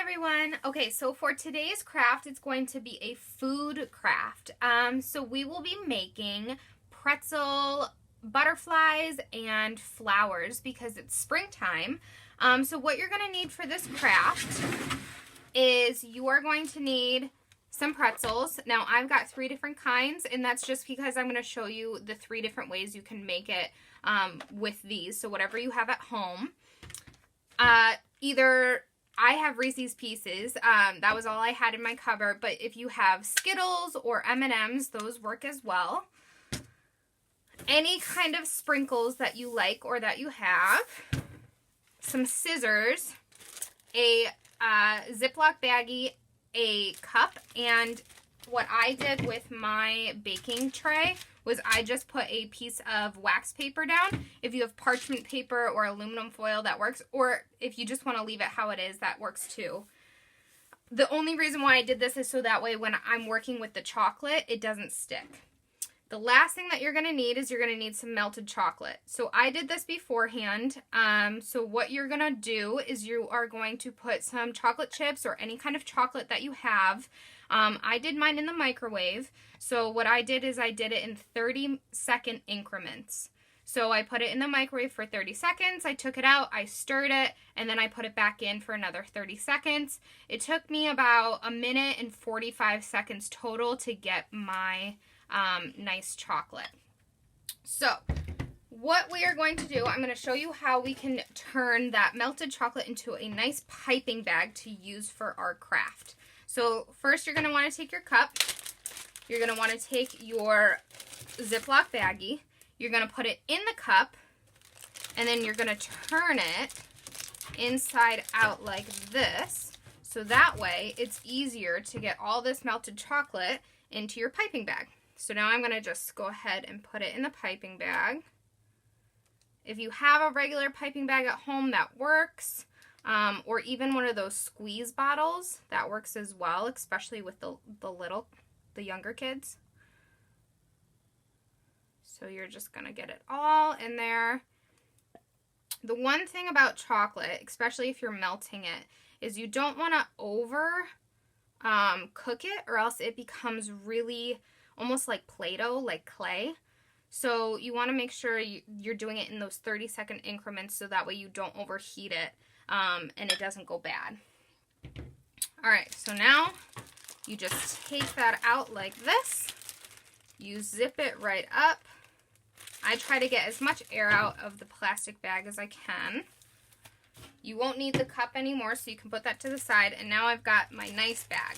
everyone. Okay, so for today's craft, it's going to be a food craft. So we will be making pretzel butterflies and flowers because it's springtime. So what you're going to need for this craft is you are going to need some pretzels. Now I've got 3 different kinds, and that's just because I'm going to show you the 3 different ways you can make it with these. So whatever you have at home. Either I have Reese's Pieces. That was all I had in my cupboard. But if you have Skittles or M&Ms, those work as well. Any kind of sprinkles that you like or that you have. Some scissors. A Ziploc baggie. A cup. And what I did with my baking tray was I just put a piece of wax paper down. If you have parchment paper or aluminum foil, that works. Or if you just want to leave it how it is, that works too. The only reason why I did this is so that way when I'm working with the chocolate, it doesn't stick. The last thing that you're going to need is you're going to need some melted chocolate. So I did this beforehand. So what you're going to do is you are going to put some chocolate chips or any kind of chocolate that you have. I did mine in the microwave. So what I did is I did it in 30-second increments. So I put it in the microwave for 30 seconds. I took it out, I stirred it, and then I put it back in for another 30 seconds. It took me about 1 minute and 45 seconds total to get my nice chocolate. So what we are going to do, I'm going to show you how we can turn that melted chocolate into a nice piping bag to use for our craft. So first you're going to want to take your cup. You're going to want to take your Ziploc baggie. You're going to put it in the cup. And then you're going to turn it inside out like this. So that way it's easier to get all this melted chocolate into your piping bag. So now I'm going to just go ahead and put it in the piping bag. If you have a regular piping bag at home, that works. Or even one of those squeeze bottles, that works as well, especially with the younger kids. So you're just going to get it all in there. The one thing about chocolate, especially if you're melting it, is you don't want to over cook it, or else it becomes really almost like Play-Doh, like clay. So you want to make sure you're doing it in those 30-second increments so that way you don't overheat it and it doesn't go bad. Alright, so now you just take that out like this. You zip it right up. I try to get as much air out of the plastic bag as I can. You won't need the cup anymore, so you can put that to the side. And now I've got my nice bag.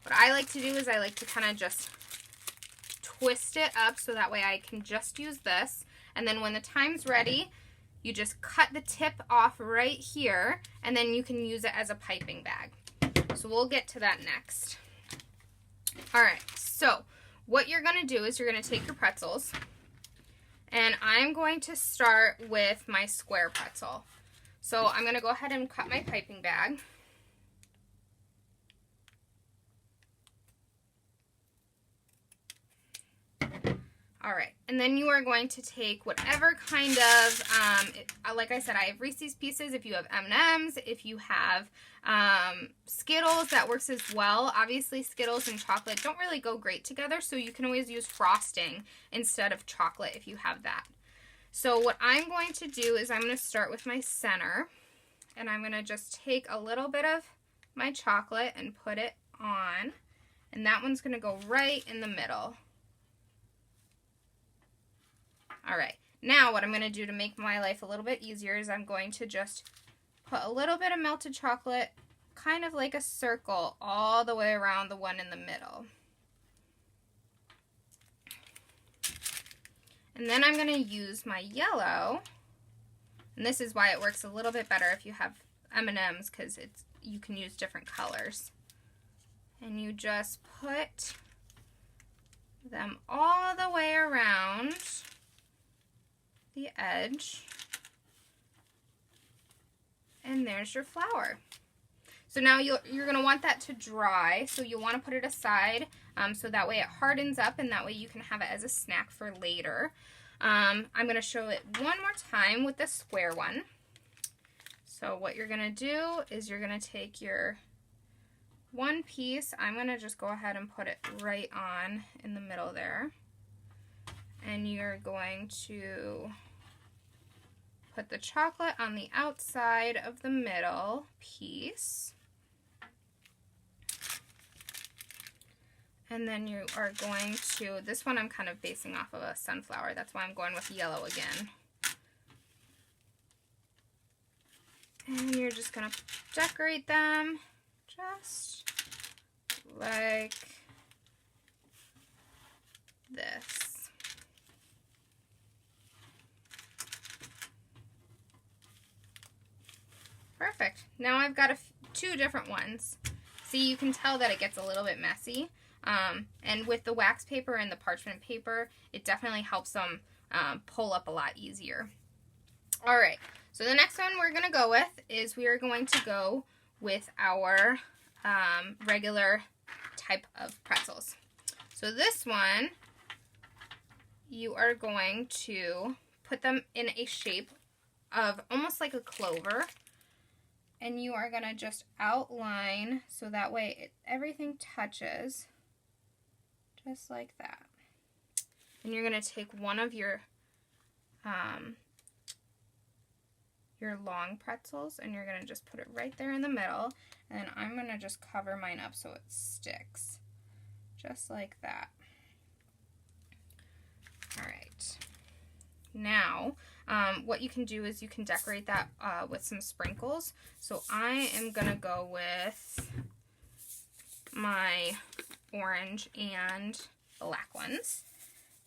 What I like to do is I like to kind of just twist it up so that way I can just use this. And then when the time's ready, you just cut the tip off right here, and then you can use it as a piping bag. So we'll get to that next. Alright, so what you're going to do is you're going to take your pretzels, and I'm going to start with my square pretzel. So I'm going to go ahead and cut my piping bag. Alright, and then you are going to take whatever kind of, like I said, I have Reese's Pieces. If you have M&Ms, if you have Skittles, that works as well. Obviously, Skittles and chocolate don't really go great together, so you can always use frosting instead of chocolate if you have that. So what I'm going to do is I'm going to start with my center, and I'm going to just take a little bit of my chocolate and put it on, and that one's going to go right in the middle. Alright, now what I'm going to do to make my life a little bit easier is I'm going to just put a little bit of melted chocolate, kind of like a circle, all the way around the one in the middle. And then I'm going to use my yellow, and this is why it works a little bit better if you have M&Ms, because you can use different colors. And you just put them all the way around the edge, and there's your flower. So now you're going to want that to dry, so you'll want to put it aside so that way it hardens up, and that way you can have it as a snack for later. I'm going to show it one more time with the square one. So what you're going to do is you're going to take your one piece, I'm going to just go ahead and put it right on in the middle there. And you're going to put the chocolate on the outside of the middle piece. And then you are going to, this one I'm kind of basing off of a sunflower. That's why I'm going with yellow again. And you're just going to decorate them just like this. Perfect. Now I've got two different ones. See, you can tell that it gets a little bit messy. And with the wax paper and the parchment paper, it definitely helps them pull up a lot easier. All right, so the next one we're going to go with is we are going to go with our regular type of pretzels. So this one, you are going to put them in a shape of almost like a clover. And you are going to just outline so that way everything touches. Just like that. And you're going to take one of your long pretzels and you're going to just put it right there in the middle. And then I'm going to just cover mine up so it sticks. Just like that. All right. Now, what you can do is you can decorate that with some sprinkles. So I am going to go with my orange and black ones,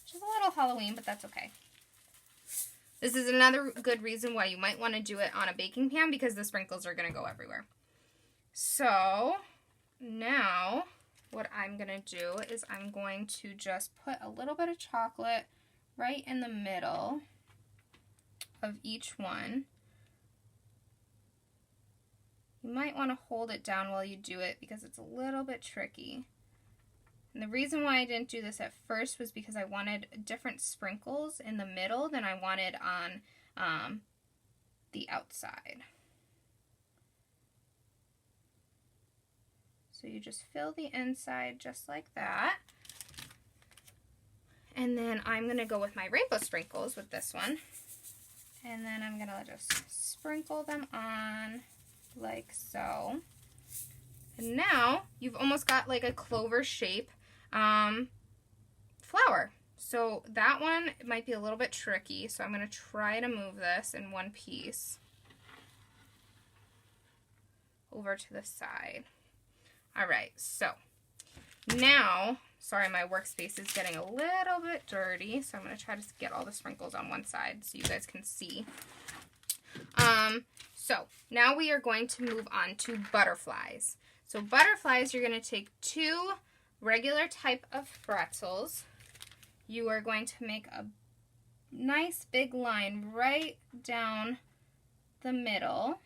which is a little Halloween, but that's okay. This is another good reason why you might want to do it on a baking pan because the sprinkles are going to go everywhere. So now what I'm going to do is I'm going to just put a little bit of chocolate right in the middle of each one. You might want to hold it down while you do it because it's a little bit tricky. And the reason why I didn't do this at first was because I wanted different sprinkles in the middle than I wanted on the outside. So you just fill the inside just like that. And then I'm going to go with my rainbow sprinkles with this one. And then I'm going to just sprinkle them on like so. And now you've almost got like a clover shape flower. So that one might be a little bit tricky. So I'm going to try to move this in one piece over to the side. All right, so now, sorry, my workspace is getting a little bit dirty, so I'm going to try to get all the sprinkles on one side so you guys can see. So now we are going to move on to butterflies. So butterflies, you're going to take two regular type of pretzels. You are going to make a nice big line right down the middle,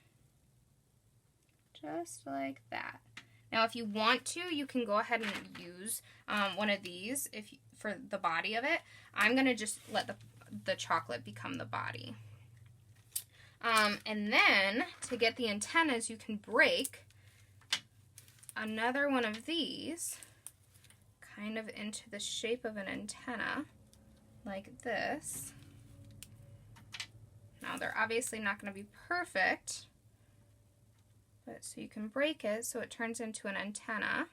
just like that. Now, if you want to, you can go ahead and use one of these for the body of it. I'm going to just let the chocolate become the body. And then, to get the antennas, you can break another one of these kind of into the shape of an antenna, like this. Now, they're obviously not going to be perfect, but so you can break it so it turns into an antenna.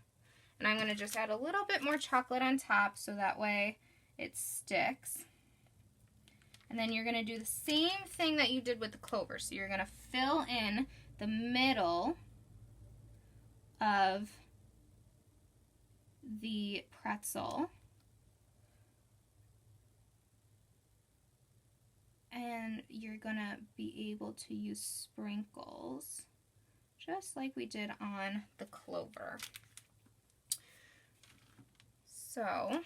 And I'm going to just add a little bit more chocolate on top so that way it sticks. And then you're going to do the same thing that you did with the clover. So you're going to fill in the middle of the pretzel. And you're going to be able to use sprinkles, just like we did on the clover. So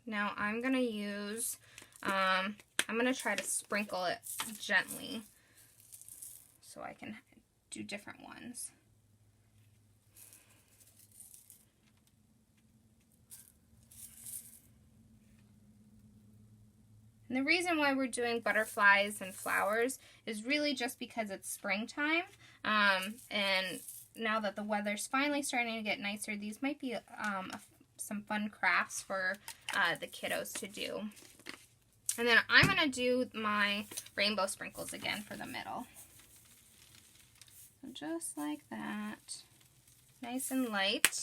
now I'm going to use, I'm going to try to sprinkle it gently so I can do different ones. And the reason why we're doing butterflies and flowers is really just because it's springtime. And now that the weather's finally starting to get nicer, these might be some fun crafts for the kiddos to do. And then I'm going to do my rainbow sprinkles again for the middle. So just like that. Nice and light.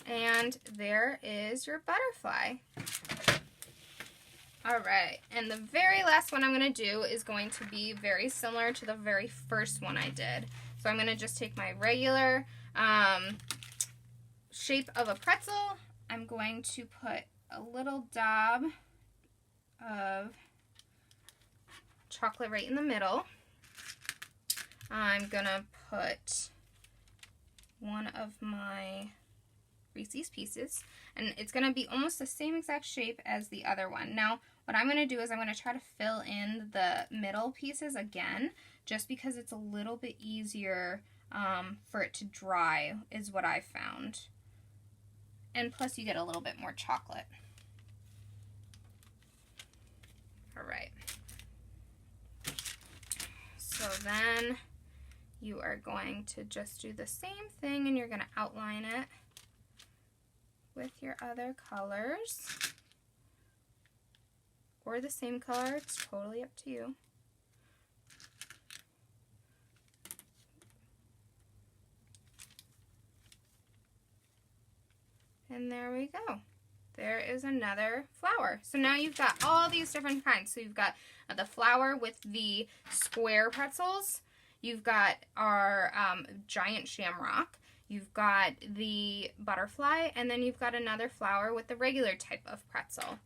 And there is your butterfly. Alright, and the very last one I'm going to do is going to be very similar to the very first one I did. So I'm going to just take my regular shape of a pretzel. I'm going to put a little dab of chocolate right in the middle. I'm going to put one of my Reese's Pieces, and it's going to be almost the same exact shape as the other one. Now, what I'm going to do is I'm going to try to fill in the middle pieces again, just because it's a little bit easier for it to dry, is what I found. And plus you get a little bit more chocolate. Alright. So then you are going to just do the same thing, and you're going to outline it with your other colors. Or the same color, it's totally up to you. And there we go. There is another flower. So now you've got all these different kinds. So you've got the flower with the square pretzels. You've got our giant shamrock. You've got the butterfly. And then you've got another flower with the regular type of pretzel.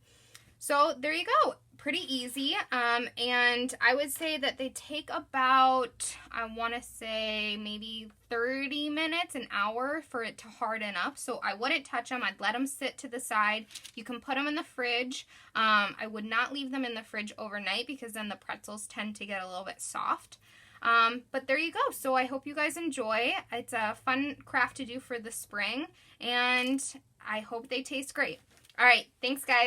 So there you go. Pretty easy. And I would say that they take about, I want to say maybe 30 minutes, an hour for it to harden up. So I wouldn't touch them. I'd let them sit to the side. You can put them in the fridge. I would not leave them in the fridge overnight, because then the pretzels tend to get a little bit soft. But there you go. So I hope you guys enjoy. It's a fun craft to do for the spring, and I hope they taste great. All right. Thanks, guys.